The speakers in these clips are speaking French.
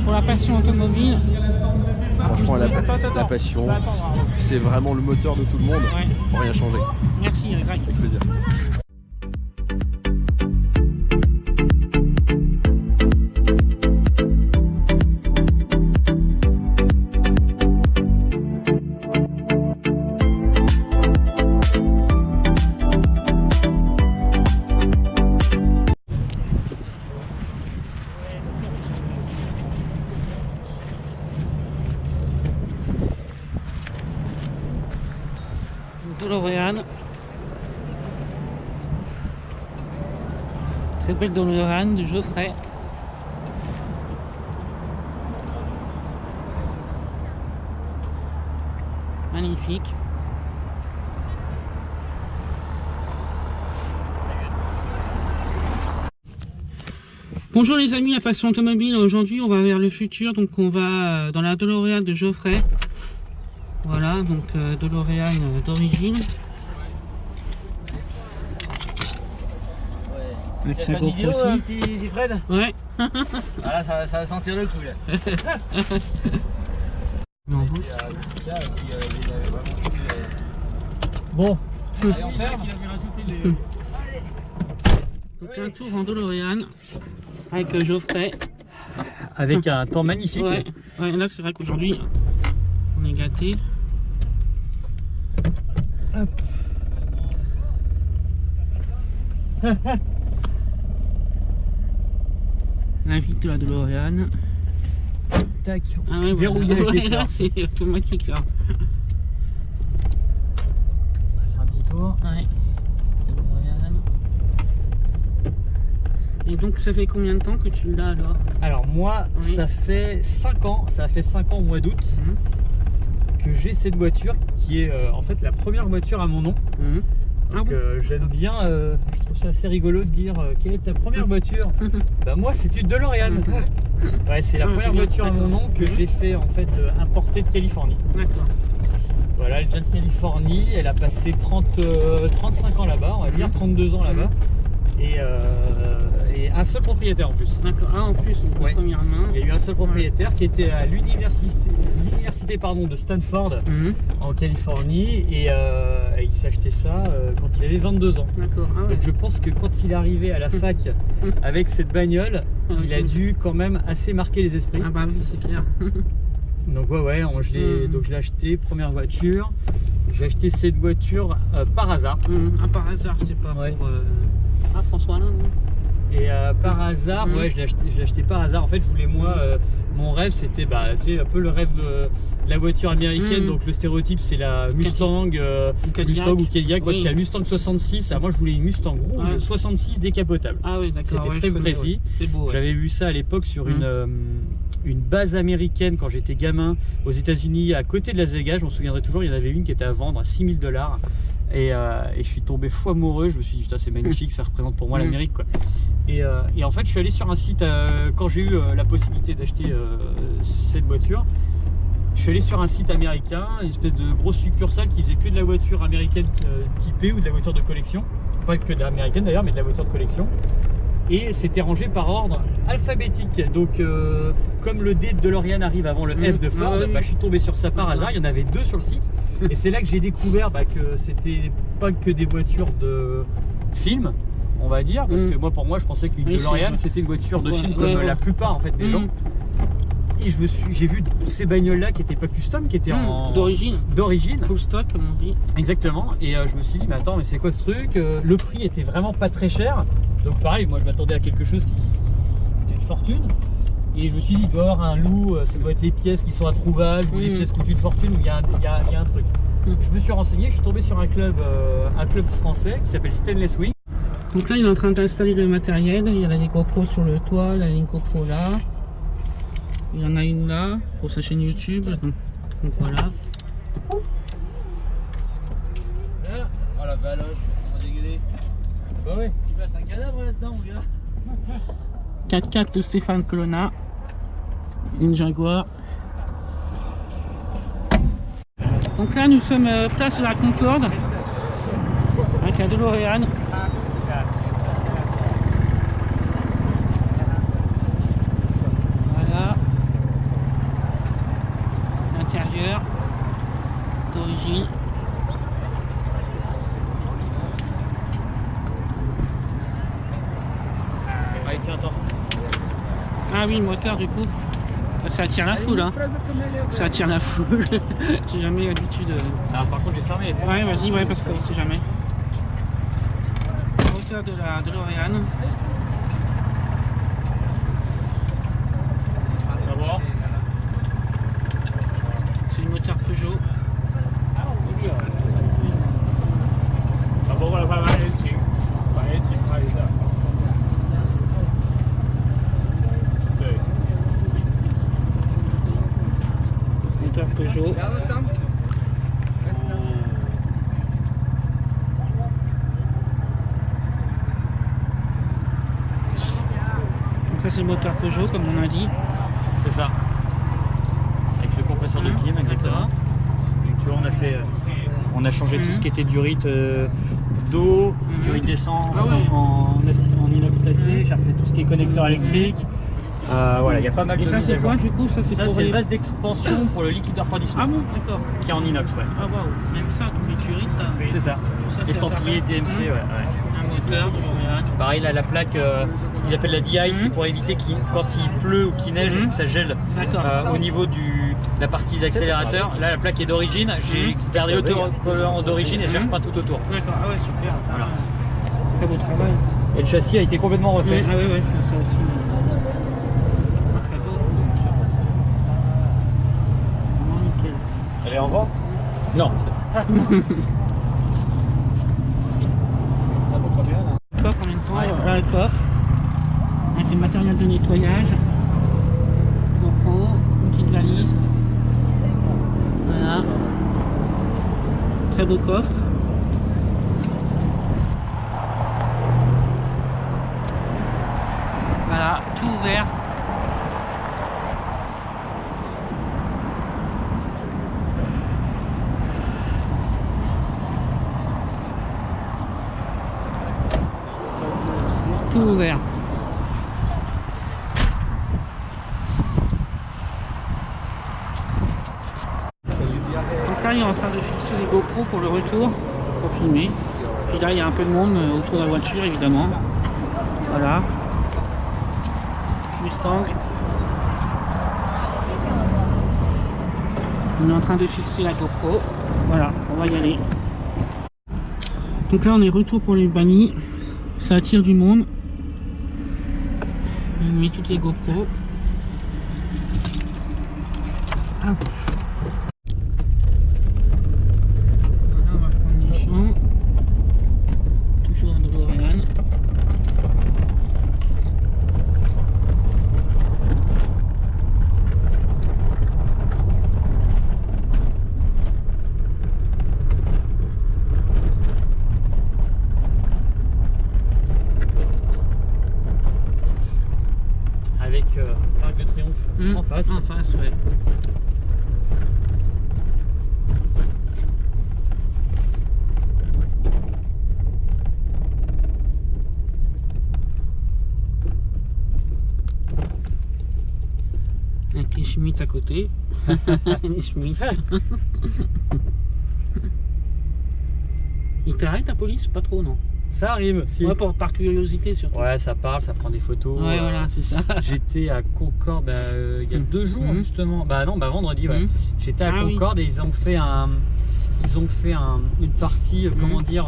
Pour la passion automobile. Franchement, la passion, c'est vraiment le moteur de tout le monde. Ouais. Faut rien changer. Merci, Greg. Avec plaisir. DeLorean. Très belle DeLorean de Geoffrey. Magnifique. Bonjour les amis, la passion automobile. Aujourd'hui on va vers le futur, donc on va dans la DeLorean de Geoffrey. Voilà, donc DeLorean d'origine. Avec sa GoPro aussi. Petit Fred. Ouais. Ah là, ça va sentir le coup là. En route. Bon. Donc un tour en DeLorean avec Geoffrey. Avec un temps magnifique. Ouais, ouais, là c'est vrai qu'aujourd'hui on est gâté. Hop. La vitre de la DeLorean. Tac. Ah ouais, Verrouillage voilà. des Là c'est automatique là. On va faire un petit tour. Ouais. DeLorean. Et donc ça fait combien de temps que tu l'as alors? Alors moi, Oui. ça fait 5 ans. Ça fait 5 ans au mois d'août que j'ai cette voiture qui est en fait la première voiture à mon nom. Donc j'aime bien, je trouve ça assez rigolo de dire quelle est ta première voiture? Bah moi c'est une DeLorean. Ouais, c'est la première voiture à mon nom que j'ai fait en fait importer de Californie. D'accord. Voilà, elle vient de Californie, elle a passé 35 ans là-bas, on va dire 32 ans là-bas. Et un seul propriétaire en plus. D'accord. Ah en plus, donc Ouais. première main. Il y a eu un seul propriétaire qui était à l'université de Stanford en Californie et il s'est acheté ça quand il avait 22 ans. D'accord. Ah ouais. Donc je pense que quand il est arrivé à la fac avec cette bagnole, il a dû quand même assez marquer les esprits. Ah bah oui, c'est clair. Donc ouais, donc je l'ai acheté, première voiture. J'ai acheté cette voiture par hasard. Ah, par hasard, c'est pas Ouais. pour... Ah, François Alain, non? Et par hasard, ouais, je l'ai acheté par hasard. En fait, je voulais moi, mon rêve, c'était tu sais, un peu le rêve de la voiture américaine. Donc le stéréotype, c'est la Mustang, Mustang ou Cadillac. Moi, Oui. c'était la Mustang 66. Alors, moi, je voulais une Mustang rouge 66 décapotable. Ah oui, d'accord. C'était ouais, très je connais, précis. ouais. C'est beau. Ouais. J'avais vu ça à l'époque sur une base américaine quand j'étais gamin aux États-Unis, à côté de Las Vegas. Je m'en souviendrai toujours. Il y en avait une qui était à vendre à 6 000 $. Et je suis tombé fou amoureux. Je me suis dit, putain, c'est magnifique, ça représente pour moi l'Amérique, quoi. Et en fait, je suis allé sur un site quand j'ai eu la possibilité d'acheter cette voiture. Je suis allé sur un site américain, une espèce de grosse succursale qui faisait que de la voiture américaine typée ou de la voiture de collection. Pas que de l'américaine d'ailleurs, mais de la voiture de collection. Et c'était rangé par ordre alphabétique. Donc, comme le D de DeLorean arrive avant le F de Ford, oui. je suis tombé sur ça par hasard. Il y en avait 2 sur le site. Et c'est là que j'ai découvert que c'était pas que des voitures de film, on va dire. Parce que moi, pour moi, je pensais qu'une DeLorean, c'était une voiture de film comme la plupart en fait des gens. Et j'ai vu ces bagnoles là qui n'étaient pas custom, qui étaient d'origine. Full stock, comme on dit. Exactement. Et je me suis dit, mais attends, mais c'est quoi ce truc? Le prix était vraiment pas très cher. Donc pareil, moi je m'attendais à quelque chose qui coûtait une fortune. Et je me suis dit, il doit y avoir un loup, ça doit être les pièces qui sont introuvables, ou les pièces qui coûtent une fortune, ou il y a un truc. Je me suis renseigné, je suis tombé sur un club français qui s'appelle Stainless Wing. Donc là, il est en train d'installer le matériel. Il y a la GoPro sur le toit, il y a une GoPro là. Il y en a une là, pour sa chaîne YouTube. Donc voilà. Oh la baloche, on va dégueuler. Bah ouais. Tu passes un cadavre maintenant, mon gars. 4x4 de Stéphane Colonna. Une Jaguar. Donc là, nous sommes place de la Concorde. Avec la DeLorean. Voilà. Ah oui, le moteur du coup. Ça attire la foule, hein. Ça attire la foule. J'ai jamais l'habitude. Alors par contre, j'ai fermé les portes. Ouais, vas-y, ouais, parce qu'on sait jamais. Moteur de la DeLorean. D'abord. C'est le moteur Peugeot. Moteur Peugeot. Donc là c'est le moteur Peugeot comme on a dit. C'est ça. Avec le compresseur de clim, exactement. Donc, tu vois, on a changé tout ce qui était durite d'eau, durite d'essence en inox tressé. J'ai refait tout ce qui est connecteur électrique. Voilà, il y a pas mal de Et ça mises à c'est quoi jour. du coup? Ça c'est Ça, pour c'est les... le vase d'expansion pour le liquide de refroidissement. Ah bon, d'accord. Qui est en inox, ouais. Ah waouh, même ça, tous les durites, C'est ça. tout ça c'est Estampillé interdit. DMC, ouais. Un moteur, DeLorean. Pareil, là, la plaque, ce qu'ils appellent la DI, c'est pour éviter quand il pleut ou qu'il neige, que ça gèle D'accord. au niveau de la partie d'accélérateur. Là, la plaque est d'origine. J'ai gardé l'autocollant d'origine et je repeins tout autour. D'accord, ah ouais, super. Voilà. Très beau travail. Et le châssis a été complètement refait. Ah ouais, ça aussi. Très beau. Vraiment nickel. Elle est en vente? Non. Ça vaut combien là? Coffre en même temps, voilà le coffre. Avec le matériel de nettoyage. GoPro, une petite valise. Voilà. Très beau coffre. Voilà, tout ouvert. Tout ouvert. Donc là, il est en train de fixer les GoPro pour le retour, pour filmer. Puis là, il y a un peu de monde autour de la voiture, évidemment. Voilà. Mustang. On est en train de fixer la GoPro. Voilà, on va y aller. Donc là, on est retour pour les bannis. Ça attire du monde. On met toutes les GoPro. Hop. Voilà, on va prendre les champs. Toujours en DeLorean. Avec Arc de Triomphe en face. En face, ouais. Avec les Schmitt à côté. Les Schmitt. Il t'arrête la police? Pas trop, non? Ça arrive, si. Ouais, par curiosité surtout. Ouais, ça parle, ça prend des photos. Ouais, voilà, c'est ça. J'étais à Concorde il y a 2 jours justement. Bah non, vendredi, ouais. J'étais à Concorde et ils ont fait une partie, comment dire,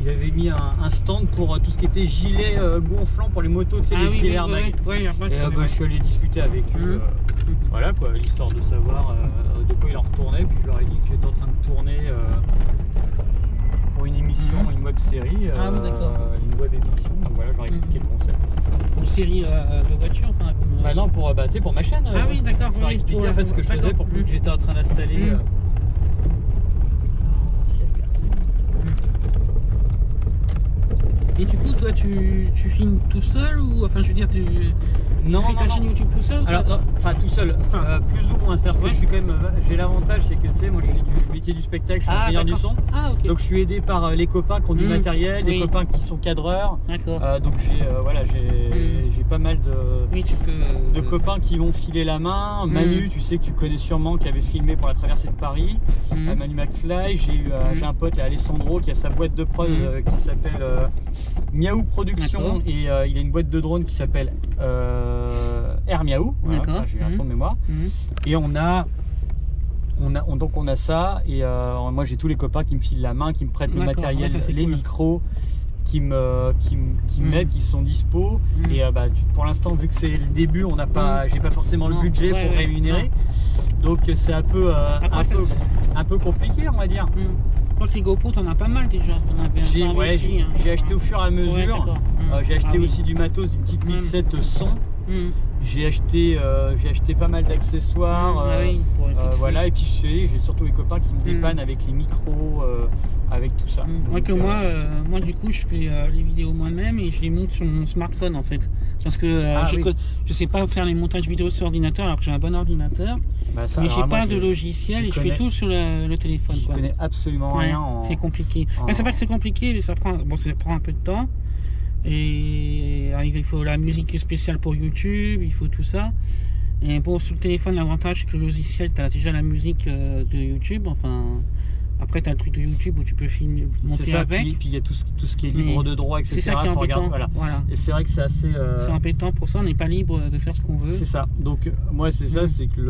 ils avaient mis un stand pour tout ce qui était gilet gonflant pour les motos, tu sais, les filets airbags. Et je suis allé discuter avec eux, voilà quoi, histoire de savoir de quoi il en retournait. Puis je leur ai dit que j'étais en train de tourner pour une émission, une web série, une web émission. Donc voilà, je leur ai expliqué le concept. Une série de voitures, enfin. Bah non, pour ma chaîne. Ah oui, d'accord. Je leur ai expliqué en fait ce que je faisais pour que j'étais en train d'installer. Et du coup, toi, tu filmes tout seul ou enfin, je veux dire, tu fais ta chaîne YouTube tout seul? Alors, non, enfin tout seul, plus ou moins. C'est-à-dire que je suis quand même, j'ai l'avantage, c'est que tu sais, moi je suis du métier du spectacle, je suis ingénieur du son. Ah, ok. Donc je suis aidé par les copains qui ont du matériel, des copains qui sont cadreurs. D'accord. Donc j'ai pas mal de copains qui m'ont filé la main. Manu, tu sais que tu connais sûrement, qui avait filmé pour la traversée de Paris. Manu McFly. J'ai un pote, Alessandro, qui a sa boîte de prod qui s'appelle Miaou Production et il a une boîte de drone qui s'appelle Air Miaou. Voilà, D'accord. j'ai eu un trou de mémoire. Et on a ça. Et moi, j'ai tous les copains qui me filent la main, qui me prêtent le D'accord, matériel, ouais, ça, c'est les cool. micros, qui m'aident, qui sont dispo. Et pour l'instant, vu que c'est le début, on n'a pas, j'ai pas forcément Non, le budget ouais, pour ouais, rémunérer. Donc c'est un peu, Après, un peu compliqué, on va dire. Je crois que les GoPro, t'en as pas mal déjà. J'ai acheté au fur et à mesure. J'ai acheté aussi du matos, une petite mixette son. J'ai acheté pas mal d'accessoires. Voilà, et puis j'ai surtout les copains qui me dépannent avec les micros, avec tout ça. Donc, moi du coup je fais les vidéos moi-même et je les monte sur mon smartphone en fait. Parce que je sais pas faire les montages vidéo sur ordinateur alors que j'ai un bon ordinateur. Ça, mais j'ai pas de logiciel et je fais tout sur le téléphone. Je connais absolument rien. C'est compliqué. C'est pas que c'est compliqué, mais ça prend un peu de temps. Et il faut la musique spéciale pour YouTube, il faut tout ça. Et bon, sur le téléphone, l'avantage c'est que le logiciel, tu as déjà la musique de YouTube. Enfin, après, tu as le truc de YouTube où tu peux filmer, monter avec. Puis il y a tout ce qui est libre de droit, etc. C'est ça qui est embêtant. Voilà. Et c'est vrai que c'est assez. C'est embêtant pour ça, on n'est pas libre de faire ce qu'on veut. C'est ça. Donc, moi, c'est ça, c'est que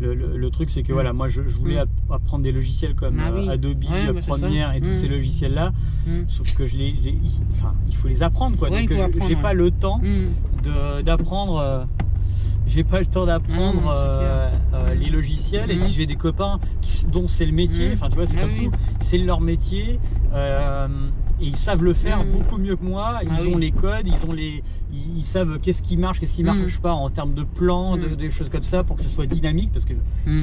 le truc, c'est que voilà, moi je voulais apprendre des logiciels comme Adobe, Premiere et tous ces logiciels là, sauf que il faut les apprendre quoi. Donc j'ai pas le temps d'apprendre. J'ai pas le temps d'apprendre les logiciels et puis j'ai des copains dont c'est le métier. Enfin tu vois, c'est comme tout, c'est leur métier. Et ils savent le faire beaucoup mieux que moi. Ils ont les codes, ils savent qu'est-ce qui marche pas en termes de plans, des choses comme ça pour que ce soit dynamique parce que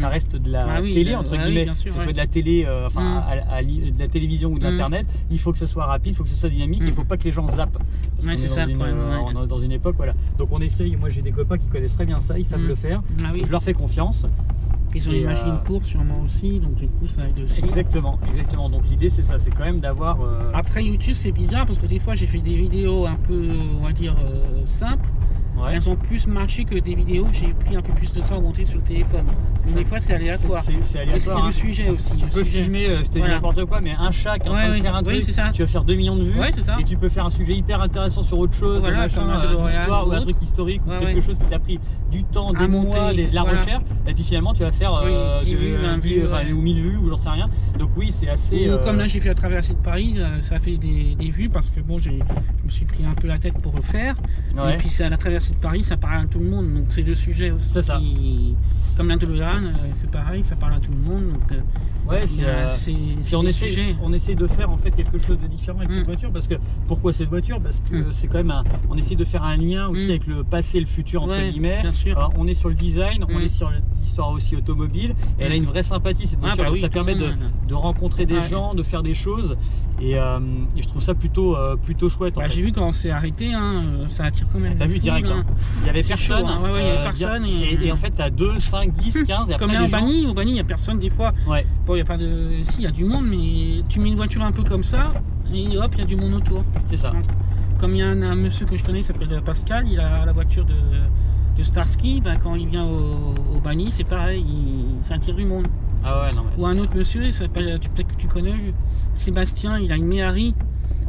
ça reste de la télé entre guillemets, que ce soit de la télé, de la télévision ou de l'internet. Il faut que ce soit rapide, il faut que ce soit dynamique, il faut pas que les gens zappent. Parce qu'on est dans une époque, voilà. Donc on essaye. Moi j'ai des copains qui connaissent très bien ça, ils savent le faire. Je leur fais confiance. Ils ont une machine pour sûrement aussi, donc du coup ça aide aussi. Exactement. Donc l'idée c'est ça, c'est quand même d'avoir. Après YouTube c'est bizarre parce que des fois j'ai fait des vidéos un peu, on va dire, simples. Elles ont plus marché que des vidéos où j'ai pris un peu plus de temps à monter sur le téléphone. Donc des fois c'est aléatoire. C'est aléatoire. Et le sujet aussi. Tu peux filmer, je te dis n'importe quoi, mais un chat qui est en train de faire un truc, tu vas faire 2 millions de vues et tu peux faire un sujet hyper intéressant sur autre chose, d'histoire ou un truc historique ou quelque chose qui t'a pris du temps, des mois, de la recherche, et puis finalement tu vas faire 10 vues, ou 1000 vues ou j'en sais rien. Donc oui, c'est assez. Comme là j'ai fait la traversée de Paris, ça a fait des vues parce que bon, je me suis pris un peu la tête pour le faire. Et puis c'est la traversée de Paris, ça parle à tout le monde, donc c'est deux sujets aussi. C'est ça. Comme l'Indoloran, c'est pareil, ça parle à tout le monde. Donc, on essaie de faire en fait quelque chose de différent avec cette voiture parce que pourquoi cette voiture? Parce que c'est quand même on essaie de faire un lien aussi avec le passé et le futur entre guillemets. Bien sûr. On est sur le design, on est sur l'histoire aussi automobile. Et elle a une vraie sympathie cette voiture, donc ça permet de rencontrer des gens, de faire des choses. Et je trouve ça plutôt chouette. J'ai vu quand on s'est arrêté, ça attire quand même. T'as vu direct, il y avait personne. Il y avait personne. Et en fait, t'as 2, 5, 10, 15. Et après, comme là au Bani, il n'y a personne des fois. Bon, il y a pas de. Si, il y a du monde, mais tu mets une voiture un peu comme ça, et hop, il y a du monde autour. C'est ça. Donc, comme il y a un monsieur que je connais, il s'appelle Pascal, il a la voiture de Starsky, quand il vient au Bani, c'est pareil, ça attire du monde. Ou un autre monsieur, il s'appelle, peut-être que tu connais, Sébastien, il a une Méhari.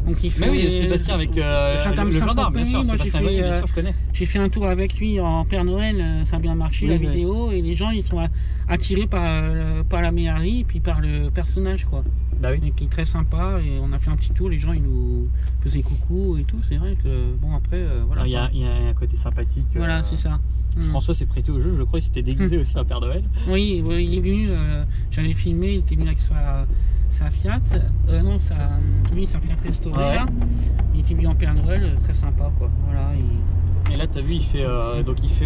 Donc il fait Sébastien avec le gendarme, bien sûr. Moi je connais. J'ai fait un tour avec lui en Père Noël, ça a bien marché la vidéo, et les gens ils sont attirés par la Méhari et puis par le personnage quoi. Et qui est très sympa, et on a fait un petit tour, les gens ils nous faisaient coucou et tout, c'est vrai que bon après voilà. Il y a un côté sympathique. Voilà, c'est ça. François s'est prêté au jeu, je crois, il s'était déguisé aussi à Père Noël. Oui, il est venu, j'avais filmé, il était venu avec sa Fiat, sa Fiat restaurée là. Il était venu en Père Noël, très sympa quoi. Voilà. Et là t'as vu, il fait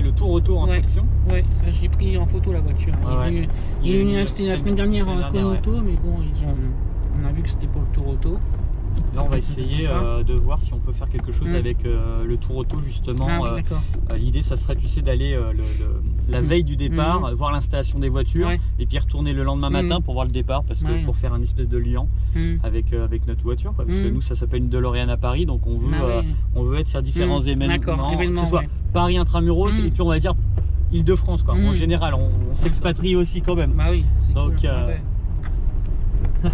le tour en traction. Ouais, ça j'ai pris en photo la voiture. Il est venu acheter la semaine dernière en Konoto, mais bon, on a vu que c'était pour le tour auto. Là on va essayer de voir si on peut faire quelque chose avec le tour auto justement. L'idée ça serait, tu sais, d'aller la veille du départ, voir l'installation des voitures et puis retourner le lendemain matin pour voir le départ, parce que pour faire un espèce de lien avec notre voiture quoi, parce que nous ça s'appelle une DeLorean à Paris, donc on veut être sur différents événements, que ce soit Paris intramuros et puis on va dire Île-de-France quoi. En général on s'expatrie aussi quand même. Donc cool.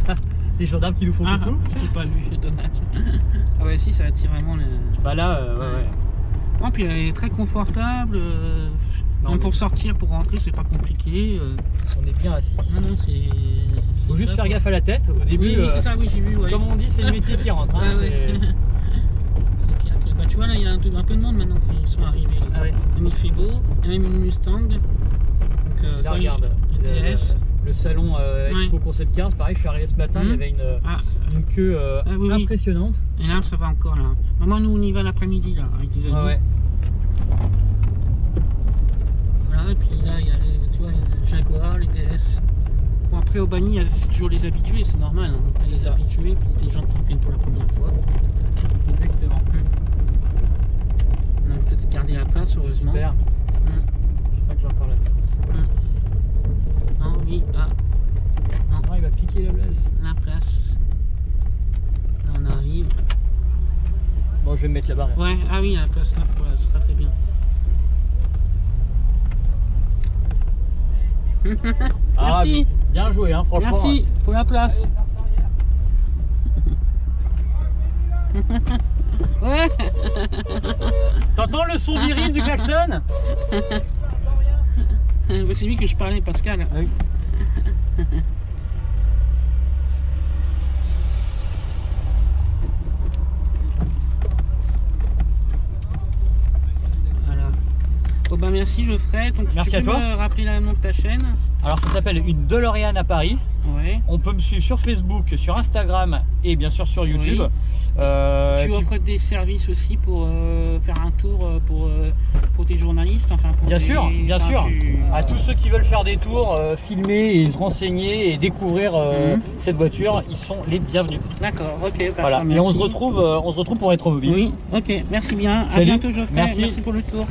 Les gendarmes qui nous font coucou. J'ai pas vu, c'est dommage. Si, ça attire vraiment les. Là, Oh, puis elle est très confortable. Même pour sortir, pour rentrer, c'est pas compliqué. On est bien assis. Non, c'est. Faut juste faire gaffe à la tête. Au début, Oui, c'est ça, oui, j'ai vu. Ouais. comme on dit, c'est le métier qui rentre. Hein, Ah, ouais. C'est clair que- bah, tu vois, là, il y a un peu de monde maintenant qui sont arrivés. Là. Ah ouais. Même il fait beau. Il y a même une Mustang. Donc, Là, quand regarde, il- DS. le salon Expo Concept Cars, pareil, je suis arrivé ce matin, il y avait Ah, une queue oui, oui. impressionnante. et là, ça va encore là. Maman, nous, on y va l'après-midi là, avec des amis. Ah ouais. Voilà, et puis là, il y a les, tu vois, les Jaguar, les DS. Bon, après, au Bani, il y a toujours les habitués, c'est normal. Hein. Il y a les habitués, puis des gens qui viennent pour la première fois. Exactement. On a peut-être gardé la place, heureusement. Super. Je crois que j'ai encore la place. Non, oui, ah, Non, il va piquer la place. la place. Là, on arrive. Bon, je vais me mettre là-bas. Ouais, ah oui, la place là, voilà, ce sera très bien. Ah, Merci. bien joué, hein, franchement. Merci pour la place. Ouais. T'entends le son viril du klaxon? C'est lui que je parlais, Pascal. Ah oui. Voilà. Bon bah merci Geoffrey. Donc, Merci tu à peux toi. me rappeler le nom de ta chaîne? Alors, ça s'appelle une DeLorean à Paris. Ouais. On peut me suivre sur Facebook, sur Instagram et bien sûr sur YouTube. Oui. Tu offres des services aussi pour faire un tour pour tes journalistes, enfin pour Bien des- sûr, bien enfin, sûr. tu- À tous ceux qui veulent faire des tours, filmer et se renseigner et découvrir cette voiture, ils sont les bienvenus. D'accord, ok. bah, Voilà. je te Et on se remercie. retrouve pour Rétro Mobile. Oui, ok, merci bien. À Salut. bientôt Geoffrey. Merci. Merci pour le tour.